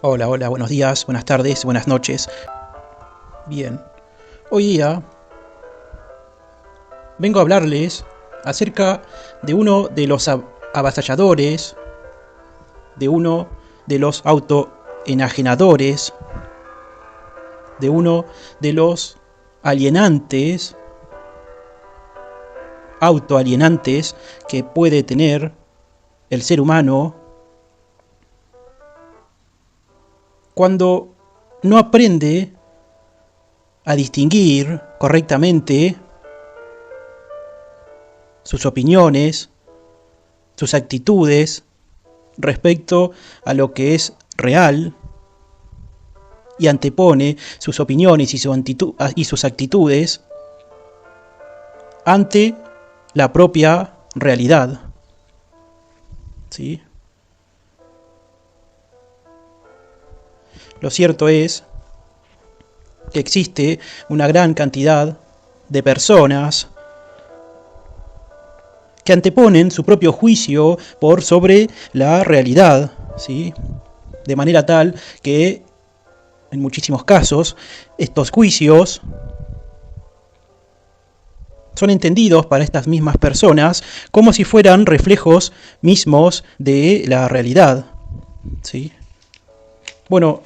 Hola, hola, buenos días, buenas tardes, buenas noches. Bien, hoy día vengo a hablarles acerca de uno de los avasalladores, de uno de los autoenajenadores, de uno de los alienantes, autoalienantes que puede tener el ser humano cuando no aprende a distinguir correctamente sus opiniones, sus actitudes respecto a lo que es real y antepone sus opiniones y sus actitudes ante la propia realidad. ¿Sí? Lo cierto es que existe una gran cantidad de personas que anteponen su propio juicio por sobre la realidad, ¿sí? De manera tal que, en muchísimos casos, estos juicios son entendidos para estas mismas personas como si fueran reflejos mismos de la realidad, ¿sí? Bueno,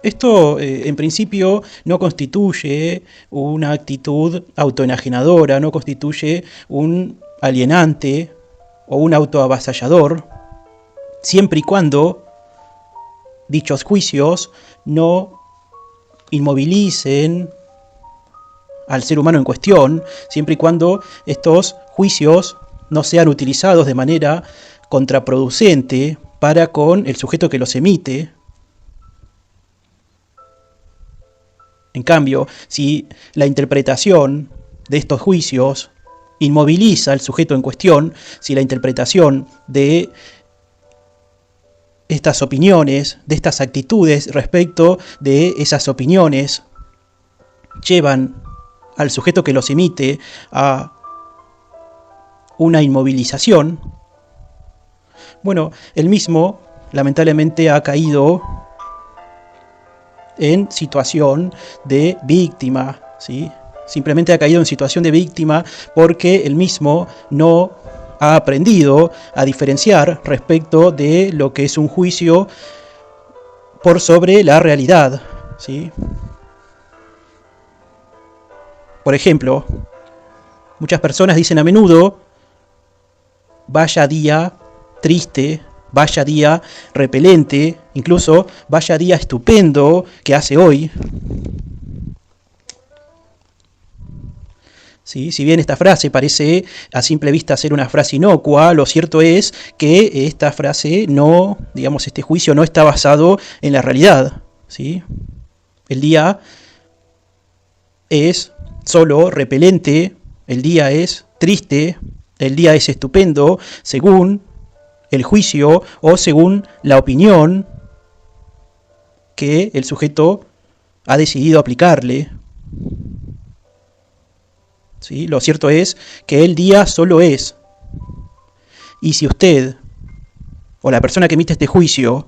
esto en principio no constituye una actitud autoenajenadora, no constituye un alienante o un autoavasallador, siempre y cuando dichos juicios no inmovilicen al ser humano en cuestión, siempre y cuando estos juicios no sean utilizados de manera contraproducente para con el sujeto que los emite. En cambio, si la interpretación de estos juicios inmoviliza al sujeto en cuestión, si la interpretación de estas opiniones, de estas actitudes respecto de esas opiniones llevan al sujeto que los emite a una inmovilización, bueno, el mismo lamentablemente ha caído en situación de víctima, ¿sí? Simplemente ha caído en situación de víctima porque él mismo no ha aprendido a diferenciar respecto de lo que es un juicio por sobre la realidad, ¿sí? Por ejemplo, muchas personas dicen a menudo: vaya día triste, vaya día repelente, incluso vaya día estupendo que hace hoy. ¿Sí? Si bien esta frase parece a simple vista ser una frase inocua, lo cierto es que esta frase no, digamos, este juicio no está basado en la realidad, ¿sí? El día es solo repelente, el día es triste, el día es estupendo, según el juicio o según la opinión que el sujeto ha decidido aplicarle. ¿Sí? Lo cierto es que el día solo es. Y si usted o la persona que emite este juicio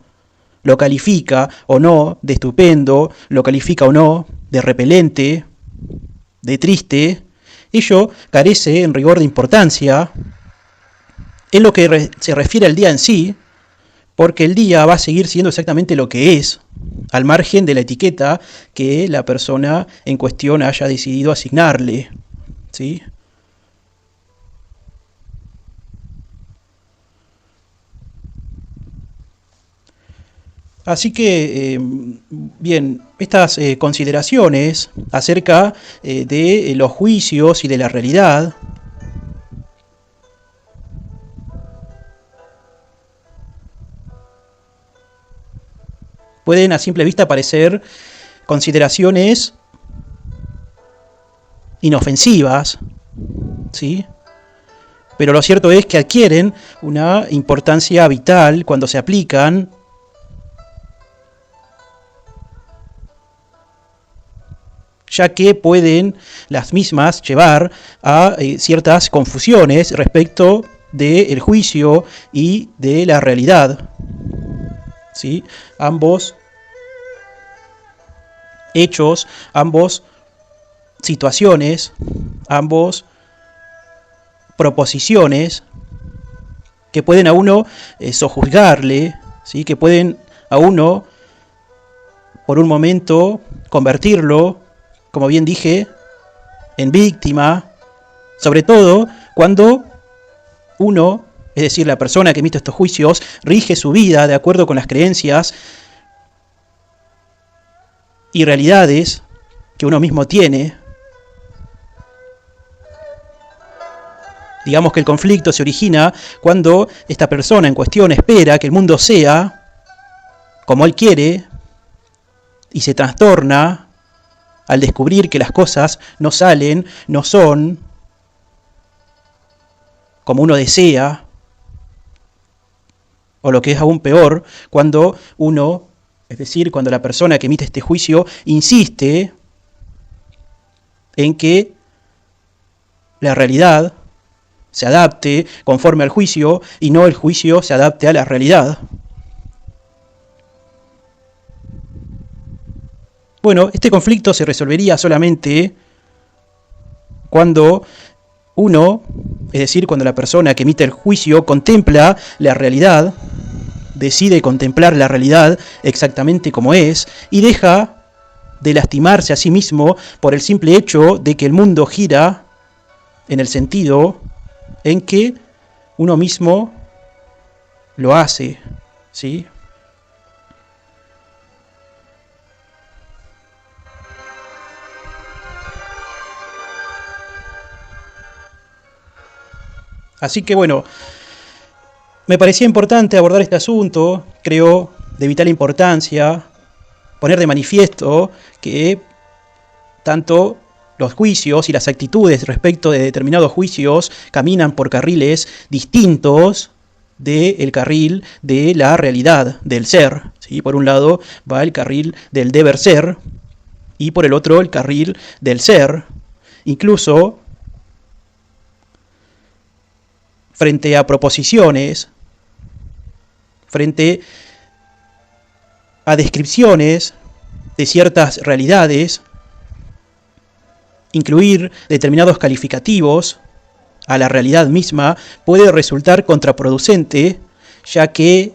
lo califica o no de estupendo, lo califica o no de repelente, de triste, ello carece en rigor de importancia en lo que se refiere al día en sí, porque el día va a seguir siendo exactamente lo que es, al margen de la etiqueta que la persona en cuestión haya decidido asignarle, ¿sí? Así que, bien, estas consideraciones acerca de los juicios y de la realidad pueden a simple vista parecer consideraciones inofensivas, ¿sí? Pero lo cierto es que adquieren una importancia vital cuando se aplican ya que pueden las mismas llevar a ciertas confusiones respecto del juicio y de la realidad, ¿sí? Ambos hechos, ambos situaciones, ambos proposiciones que pueden a uno sojuzgarle, ¿sí? Que pueden a uno por un momento convertirlo, como bien dije, en víctima, sobre todo cuando uno, es decir, la persona que emite estos juicios, rige su vida de acuerdo con las creencias y realidades que uno mismo tiene. Digamos que el conflicto se origina cuando esta persona en cuestión espera que el mundo sea como él quiere y se trastorna al descubrir que las cosas no salen, no son como uno desea, o lo que es aún peor, cuando uno, es decir, cuando la persona que emite este juicio insiste en que la realidad se adapte conforme al juicio y no el juicio se adapte a la realidad. Bueno, este conflicto se resolvería solamente cuando uno, es decir, cuando la persona que emite el juicio contempla la realidad, decide contemplar la realidad exactamente como es y deja de lastimarse a sí mismo por el simple hecho de que el mundo gira en el sentido en que uno mismo lo hace, ¿sí? Así que bueno, me parecía importante abordar este asunto, creo de vital importancia, poner de manifiesto que tanto los juicios y las actitudes respecto de determinados juicios caminan por carriles distintos del carril de la realidad, del ser, ¿sí? Por un lado va el carril del deber ser y por el otro el carril del ser. Incluso frente a proposiciones, frente a descripciones de ciertas realidades, incluir determinados calificativos a la realidad misma puede resultar contraproducente, ya que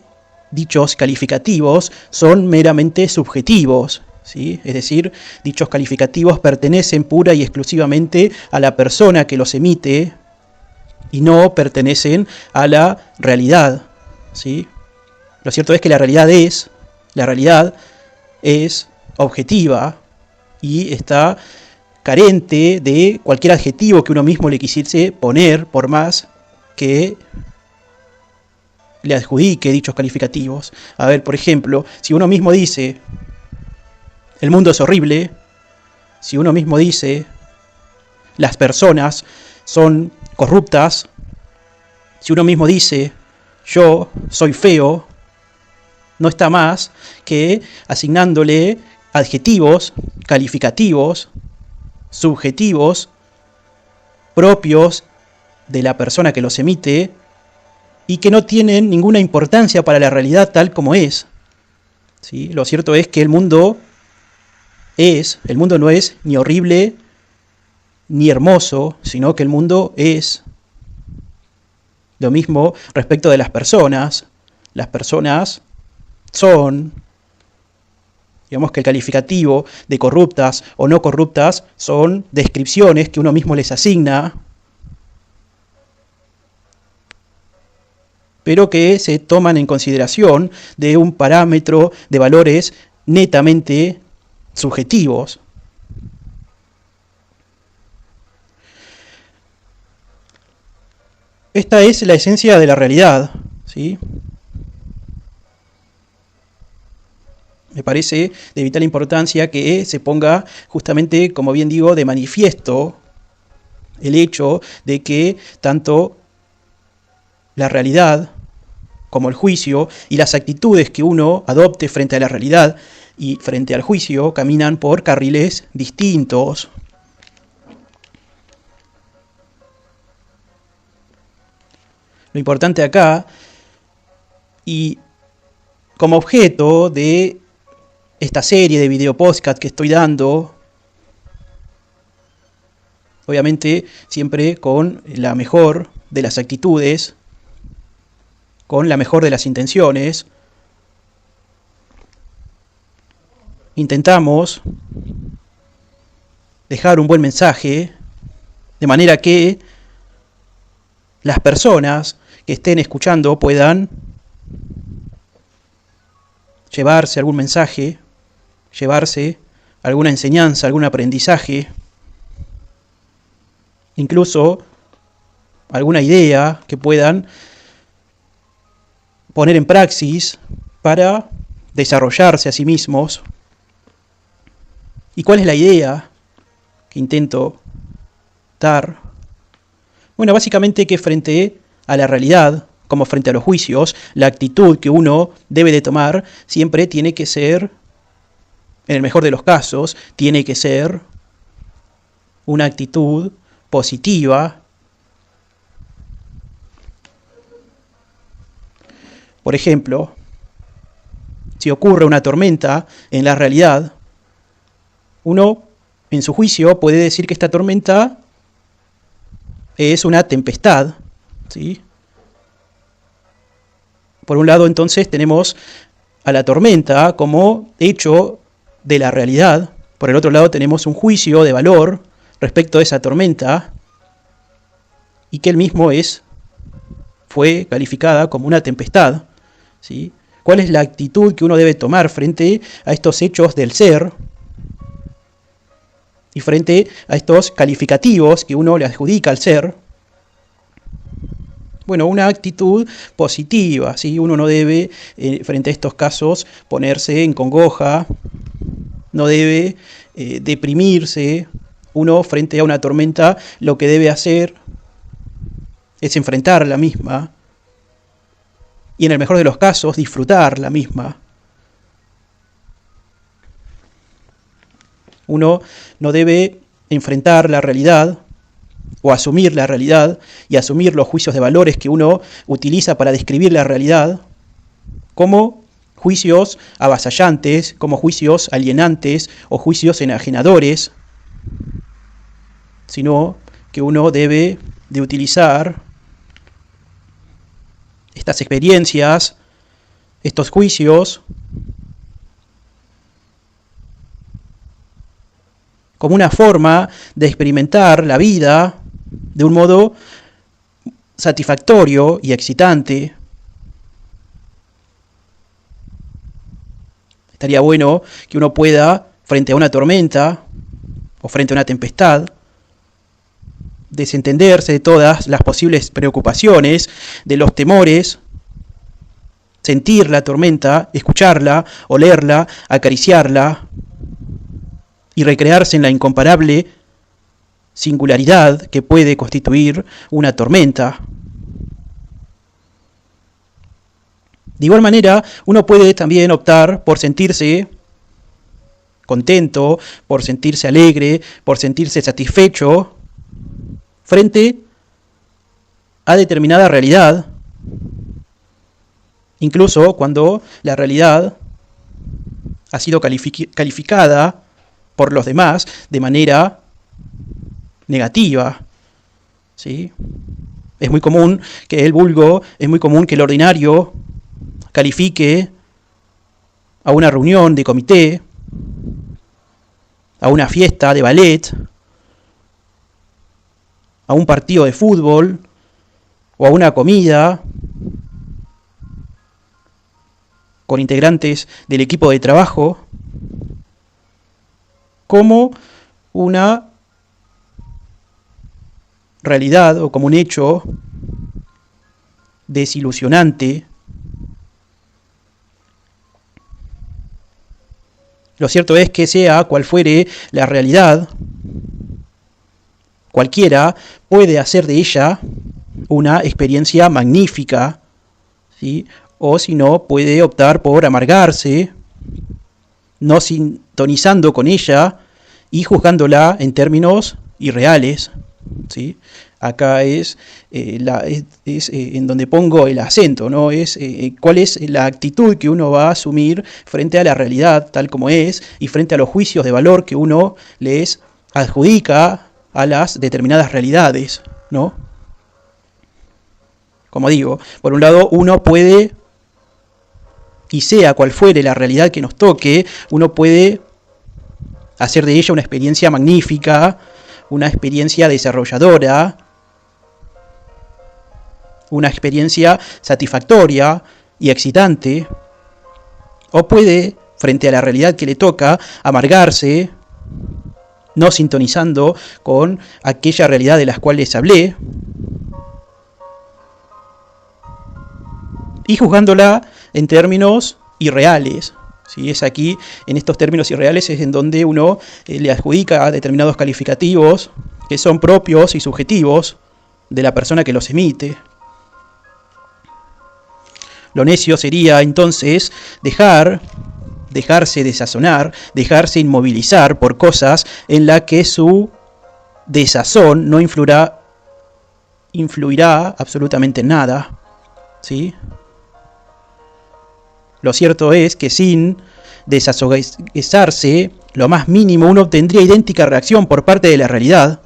dichos calificativos son meramente subjetivos, ¿sí? Es decir, dichos calificativos pertenecen pura y exclusivamente a la persona que los emite y no pertenecen a la realidad, ¿sí? Lo cierto es que la realidad es objetiva y está carente de cualquier adjetivo que uno mismo le quisiese poner, por más que le adjudique dichos calificativos. A ver, por ejemplo, si uno mismo dice el mundo es horrible, si uno mismo dice las personas son corruptas, si uno mismo dice yo soy feo, no está más que asignándole adjetivos, calificativos, subjetivos, propios de la persona que los emite y que no tienen ninguna importancia para la realidad tal como es, ¿sí? Lo cierto es que el mundo no es ni horrible ni hermoso, sino que el mundo es. Lo mismo respecto de las personas. Las personas son, digamos que el calificativo de corruptas o no corruptas son descripciones que uno mismo les asigna, pero que se toman en consideración de un parámetro de valores netamente subjetivos. Esta es la esencia de la realidad, ¿sí? Me parece de vital importancia que se ponga justamente, como bien digo, de manifiesto el hecho de que tanto la realidad como el juicio y las actitudes que uno adopte frente a la realidad y frente al juicio caminan por carriles distintos. Lo importante acá, y como objeto de esta serie de video podcast que estoy dando, obviamente siempre con la mejor de las actitudes, con la mejor de las intenciones. Intentamos dejar un buen mensaje, de manera que las personas que estén escuchando puedan llevarse algún mensaje, llevarse alguna enseñanza, algún aprendizaje, incluso alguna idea que puedan poner en praxis para desarrollarse a sí mismos. ¿Y cuál es la idea que intento dar? Bueno, básicamente que frente a la realidad, como frente a los juicios, la actitud que uno debe de tomar siempre tiene que ser, en el mejor de los casos, tiene que ser una actitud positiva. Por ejemplo, si ocurre una tormenta en la realidad, uno, en su juicio, puede decir que esta tormenta es una tempestad, ¿sí? Por un lado, entonces, tenemos a la tormenta como hecho de la realidad. Por el otro lado, tenemos un juicio de valor respecto a esa tormenta y que él mismo fue calificada como una tempestad, ¿sí? ¿Cuál es la actitud que uno debe tomar frente a estos hechos del ser y frente a estos calificativos que uno le adjudica al ser? Bueno, una actitud positiva, ¿sí? Uno no debe, frente a estos casos, ponerse en congoja, no debe deprimirse. Uno, frente a una tormenta, lo que debe hacer es enfrentar la misma y, en el mejor de los casos, disfrutar la misma. Uno no debe enfrentar la realidad o asumir la realidad y asumir los juicios de valores que uno utiliza para describir la realidad como juicios avasallantes, como juicios alienantes o juicios enajenadores, sino que uno debe de utilizar estas experiencias, estos juicios, como una forma de experimentar la vida de un modo satisfactorio y excitante. Estaría bueno que uno pueda, frente a una tormenta o frente a una tempestad, desentenderse de todas las posibles preocupaciones, de los temores, sentir la tormenta, escucharla, olerla, acariciarla y recrearse en la incomparable singularidad que puede constituir una tormenta. De igual manera, uno puede también optar por sentirse contento, por sentirse alegre, por sentirse satisfecho frente a determinada realidad, incluso cuando la realidad ha sido calificada por los demás de manera negativa, ¿sí? Es muy común que el vulgo, es muy común que el ordinario califique a una reunión de comité, a una fiesta de ballet, a un partido de fútbol o a una comida con integrantes del equipo de trabajo como una realidad o como un hecho desilusionante. Lo cierto es que sea cual fuere la realidad, cualquiera puede hacer de ella una experiencia magnífica, ¿sí? O si no, puede optar por amargarse, no sintonizando con ella y juzgándola en términos irreales, ¿sí? acá es, en donde pongo el acento, ¿no? Es cuál es la actitud que uno va a asumir frente a la realidad tal como es y frente a los juicios de valor que uno les adjudica a las determinadas realidades, ¿no? Como digo, por un lado uno puede, y sea cual fuere la realidad que nos toque, uno puede hacer de ella una experiencia magnífica, una experiencia desarrolladora, una experiencia satisfactoria y excitante, o puede, frente a la realidad que le toca, amargarse, no sintonizando con aquella realidad de las cuales hablé, y juzgándola en términos irreales. ¿Sí? Es aquí, en estos términos irreales, es en donde uno le adjudica determinados calificativos que son propios y subjetivos de la persona que los emite. Lo necio sería entonces dejarse desazonar, dejarse inmovilizar por cosas en las que su desazón no influirá absolutamente en nada. ¿Sí? Lo cierto es que sin desazoguesarse lo más mínimo, uno obtendría idéntica reacción por parte de la realidad.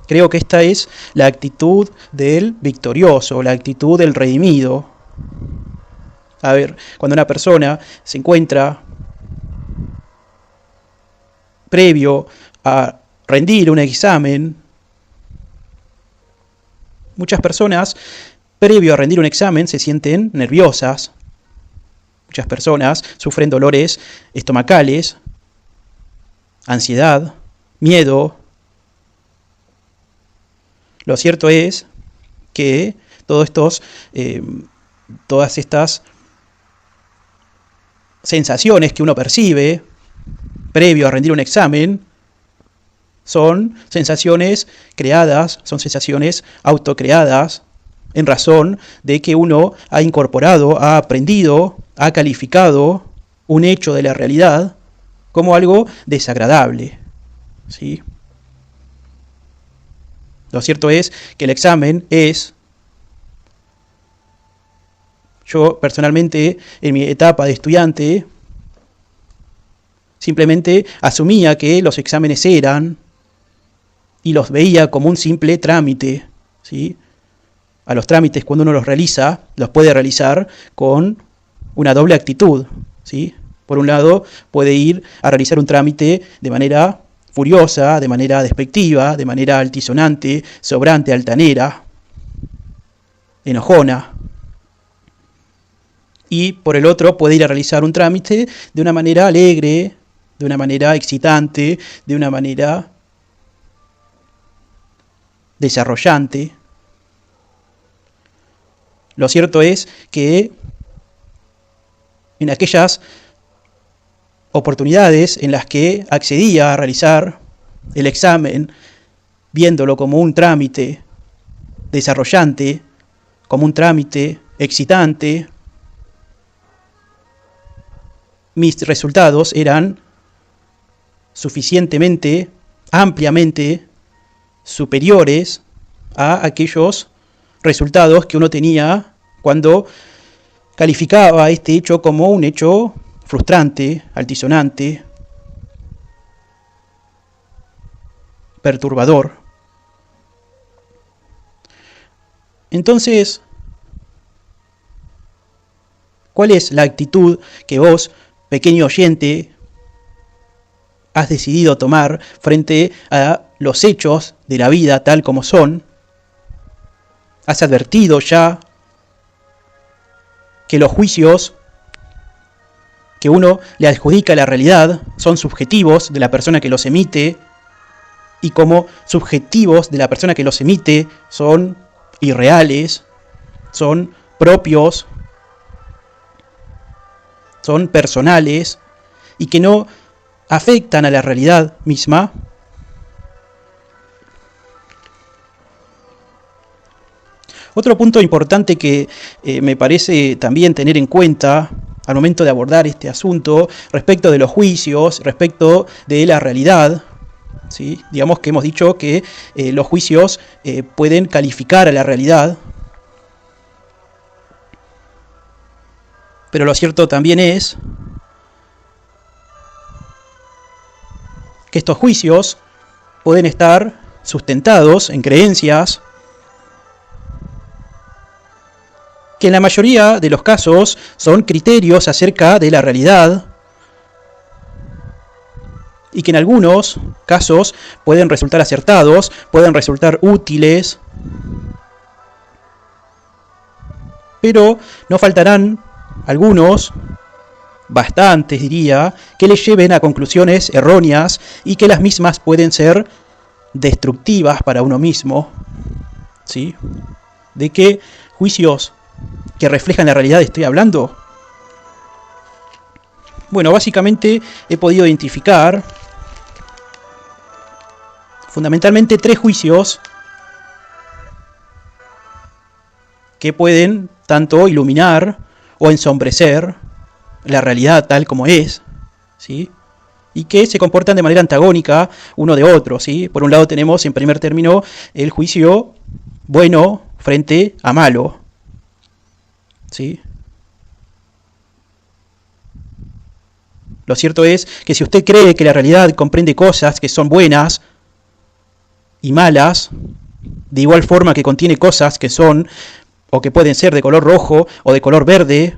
Creo que esta es la actitud del victorioso, la actitud del redimido. A ver, cuando una persona se encuentra previo a rendir un examen, muchas personas previo a rendir un examen se sienten nerviosas. Muchas personas sufren dolores estomacales, ansiedad, miedo. Lo cierto es que todas estas sensaciones que uno percibe previo a rendir un examen son sensaciones creadas, son sensaciones autocreadas en razón de que uno ha incorporado, ha aprendido, ha calificado un hecho de la realidad como algo desagradable. ¿Sí? Lo cierto es que el examen es, yo personalmente en mi etapa de estudiante simplemente asumía que los exámenes eran y los veía como un simple trámite. ¿Sí? A los trámites, cuando uno los realiza, los puede realizar con una doble actitud. ¿Sí? Por un lado, puede ir a realizar un trámite de manera furiosa, de manera despectiva, de manera altisonante, sobrante, altanera, enojona. Y por el otro, puede ir a realizar un trámite de una manera alegre, de una manera excitante, de una manera desarrollante. Lo cierto es que en aquellas oportunidades en las que accedía a realizar el examen, viéndolo como un trámite desarrollante, como un trámite excitante, mis resultados eran suficientemente, ampliamente superiores a aquellos resultados que uno tenía cuando calificaba este hecho como un hecho frustrante, altisonante, perturbador. Entonces, ¿cuál es la actitud que vos, pequeño oyente, has decidido tomar frente a los hechos de la vida tal como son? ¿Has advertido ya que los juicios que uno le adjudica a la realidad son subjetivos de la persona que los emite, y como subjetivos de la persona que los emite son irreales, son propios, son personales y que no afectan a la realidad misma? Otro punto importante que me parece también tener en cuenta al momento de abordar este asunto respecto de los juicios, respecto de la realidad. ¿Sí? Digamos que hemos dicho que los juicios pueden calificar a la realidad, pero lo cierto también es que estos juicios pueden estar sustentados en creencias que en la mayoría de los casos son criterios acerca de la realidad y que en algunos casos pueden resultar acertados, pueden resultar útiles, pero no faltarán algunos, bastantes diría, que les lleven a conclusiones erróneas y que las mismas pueden ser destructivas para uno mismo. ¿Sí? ¿De qué juicios que reflejan la realidad estoy hablando? Bueno, básicamente he podido identificar fundamentalmente 3 juicios que pueden tanto iluminar o ensombrecer la realidad tal como es, ¿sí? Y que se comportan de manera antagónica uno de otro, ¿sí? Por un lado tenemos en primer término el juicio bueno frente a malo, ¿sí? Lo cierto es que si usted cree que la realidad comprende cosas que son buenas y malas, de igual forma que contiene cosas que son o que pueden ser de color rojo o de color verde,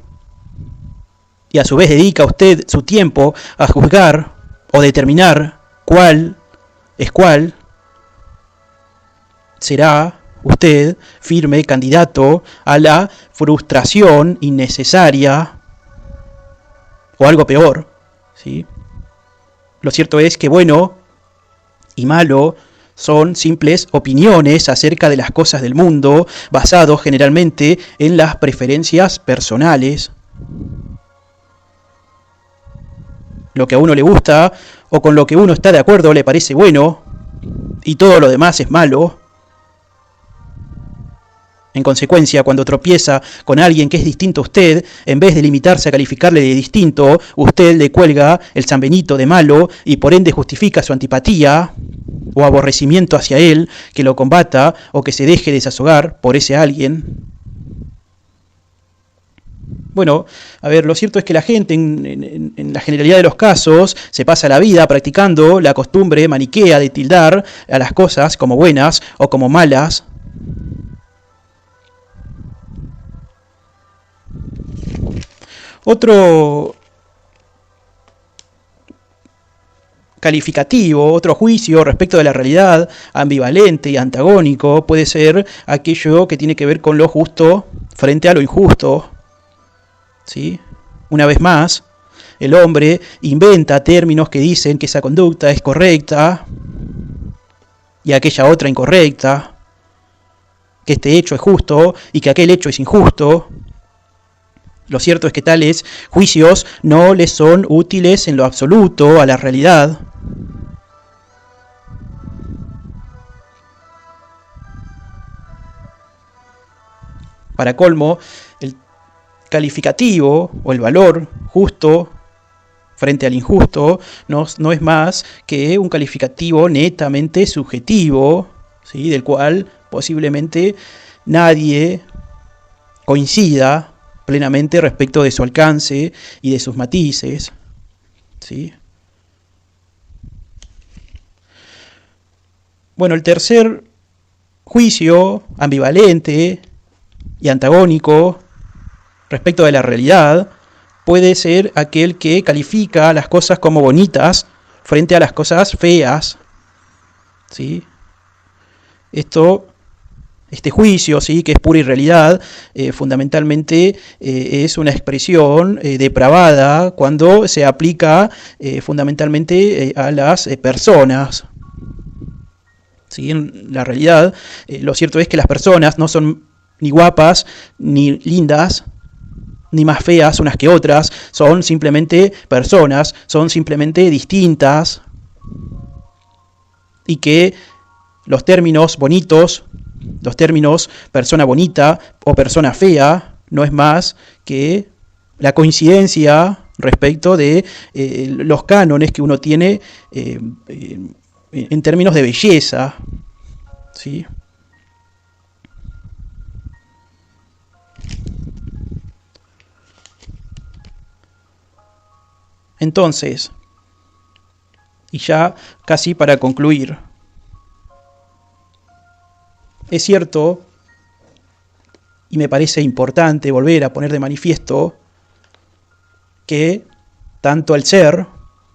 y a su vez dedica usted su tiempo a juzgar o determinar cuál es cuál, será usted firme candidato a la frustración innecesaria o algo peor, ¿sí? Lo cierto es que bueno y malo son simples opiniones acerca de las cosas del mundo, basados generalmente en las preferencias personales. Lo que a uno le gusta o con lo que uno está de acuerdo le parece bueno y todo lo demás es malo. En consecuencia, cuando tropieza con alguien que es distinto a usted, en vez de limitarse a calificarle de distinto, usted le cuelga el San Benito de malo y por ende justifica su antipatía o aborrecimiento hacia él, que lo combata o que se deje desahogar por ese alguien. Bueno, a ver, lo cierto es que la gente en la generalidad de los casos se pasa la vida practicando la costumbre maniquea de tildar a las cosas como buenas o como malas. Otro calificativo, otro juicio respecto de la realidad ambivalente y antagónico puede ser aquello que tiene que ver con lo justo frente a lo injusto. ¿Sí? Una vez más, el hombre inventa términos que dicen que esa conducta es correcta y aquella otra incorrecta, que este hecho es justo y que aquel hecho es injusto. Lo cierto es que tales juicios no les son útiles en lo absoluto a la realidad. Para colmo, el calificativo o el valor justo frente al injusto no es más que un calificativo netamente subjetivo, ¿sí? Del cual posiblemente nadie coincida plenamente respecto de su alcance y de sus matices, ¿sí? Bueno, el tercer juicio ambivalente y antagónico respecto de la realidad puede ser aquel que califica las cosas como bonitas frente a las cosas feas, ¿sí? Este juicio, ¿sí? Que es pura irrealidad, fundamentalmente es una expresión depravada cuando se aplica fundamentalmente a las personas. ¿Sí? En la realidad, lo cierto es que las personas no son ni guapas, ni lindas, ni más feas unas que otras, son simplemente personas, son simplemente distintas, y que los términos bonitos, los términos persona bonita o persona fea, no es más que la coincidencia respecto de los cánones que uno tiene en términos de belleza, ¿sí? Entonces, y ya casi para concluir, es cierto, y me parece importante volver a poner de manifiesto, que tanto el ser,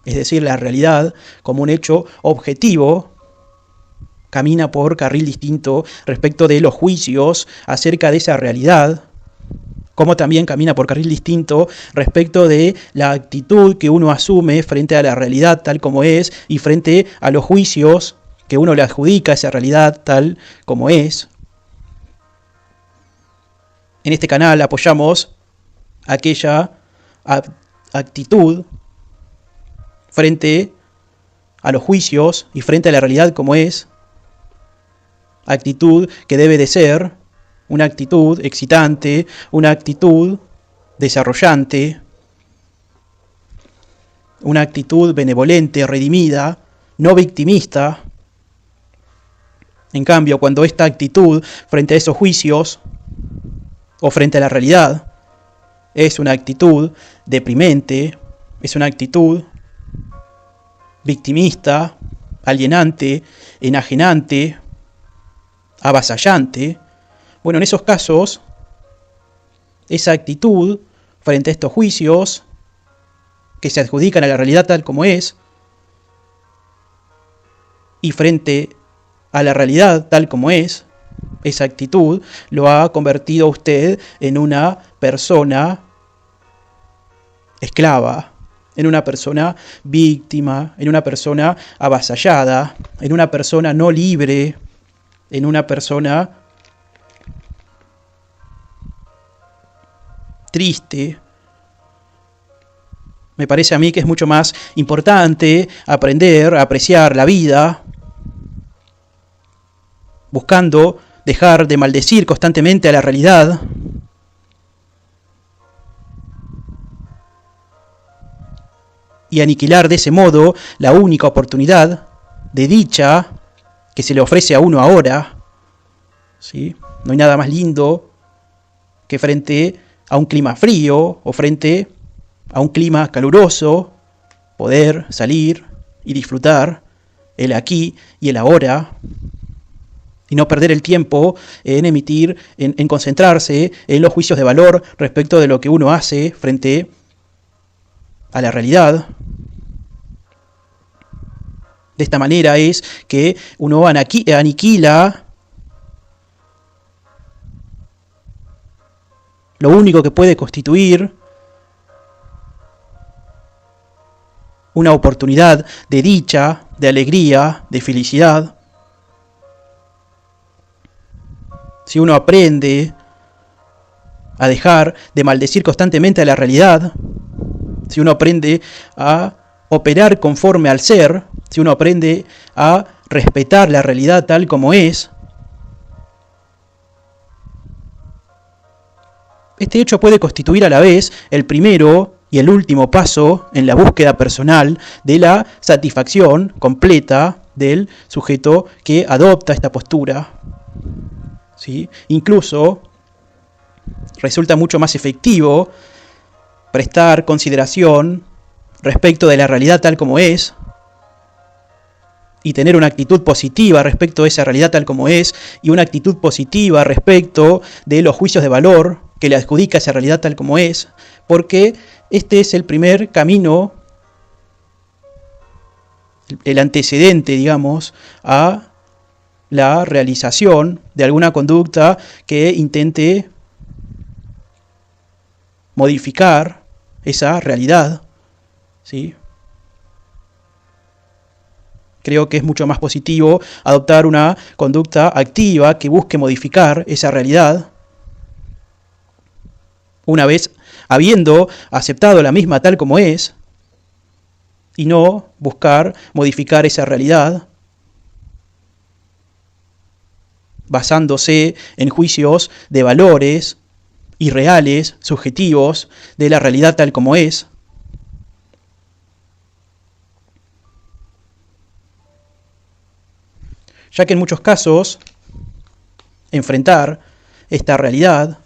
es decir, la realidad, como un hecho objetivo, camina por carril distinto respecto de los juicios acerca de esa realidad, como también camina por carril distinto respecto de la actitud que uno asume frente a la realidad tal como es y frente a los juicios que uno le adjudica a esa realidad tal como es. En este canal apoyamos aquella actitud frente a los juicios y frente a la realidad como es, actitud que debe de ser una actitud excitante, una actitud desarrollante, una actitud benevolente, redimida, no victimista. En cambio, cuando esta actitud frente a esos juicios o frente a la realidad es una actitud deprimente, es una actitud victimista, alienante, enajenante, avasallante, bueno, en esos casos, esa actitud frente a estos juicios que se adjudican a la realidad tal como es, y frente a la realidad tal como es, esa actitud lo ha convertido a usted en una persona esclava, en una persona víctima, en una persona avasallada, en una persona no libre, en una persona triste. Me parece a mí que es mucho más importante aprender a apreciar la vida, buscando dejar de maldecir constantemente a la realidad, y aniquilar de ese modo la única oportunidad de dicha que se le ofrece a uno ahora. ¿Sí? No hay nada más lindo que frente a un clima frío o frente a un clima caluroso, poder salir y disfrutar el aquí y el ahora, y no perder el tiempo en emitir, en concentrarse en los juicios de valor respecto de lo que uno hace frente a la realidad. De esta manera es que uno aniquila lo único que puede constituir una oportunidad de dicha, de alegría, de felicidad. Si uno aprende a dejar de maldecir constantemente a la realidad, si uno aprende a operar conforme al ser, si uno aprende a respetar la realidad tal como es, este hecho puede constituir a la vez el primero y el último paso en la búsqueda personal de la satisfacción completa del sujeto que adopta esta postura. ¿Sí? Incluso resulta mucho más efectivo prestar consideración respecto de la realidad tal como es y tener una actitud positiva respecto de esa realidad tal como es y una actitud positiva respecto de los juicios de valor que le adjudica esa realidad tal como es, porque este es el primer camino, el antecedente, digamos, a la realización de alguna conducta que intente modificar esa realidad, ¿sí? Creo que es mucho más positivo adoptar una conducta activa que busque modificar esa realidad, una vez habiendo aceptado la misma tal como es, y no buscar modificar esa realidad basándose en juicios de valores irreales, subjetivos, de la realidad tal como es. Ya que en muchos casos, enfrentar esta realidad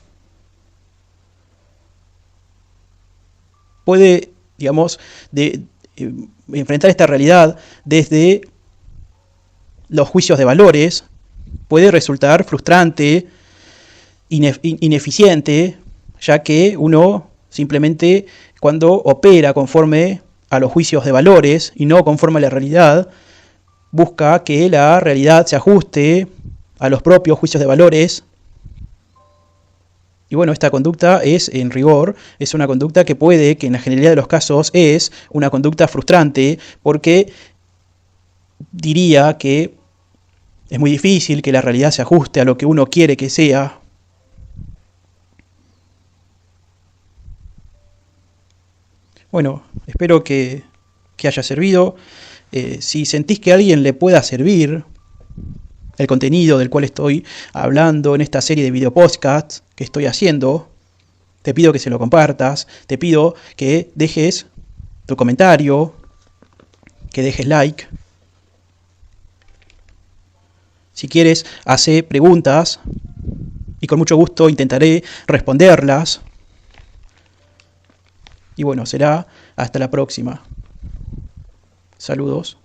puede, digamos, enfrentar esta realidad desde los juicios de valores, puede resultar frustrante, ineficiente, ya que uno simplemente cuando opera conforme a los juicios de valores y no conforme a la realidad, busca que la realidad se ajuste a los propios juicios de valores. Y bueno, esta conducta es, en rigor, es una conducta que puede, que en la generalidad de los casos es una conducta frustrante, porque diría que es muy difícil que la realidad se ajuste a lo que uno quiere que sea. Bueno, espero que haya servido. Si sentís que a alguien le pueda servir el contenido del cual estoy hablando en esta serie de videopodcasts que estoy haciendo, te pido que se lo compartas, te pido que dejes tu comentario, que dejes like. Si quieres, hace preguntas y con mucho gusto intentaré responderlas. Y bueno, será hasta la próxima. Saludos.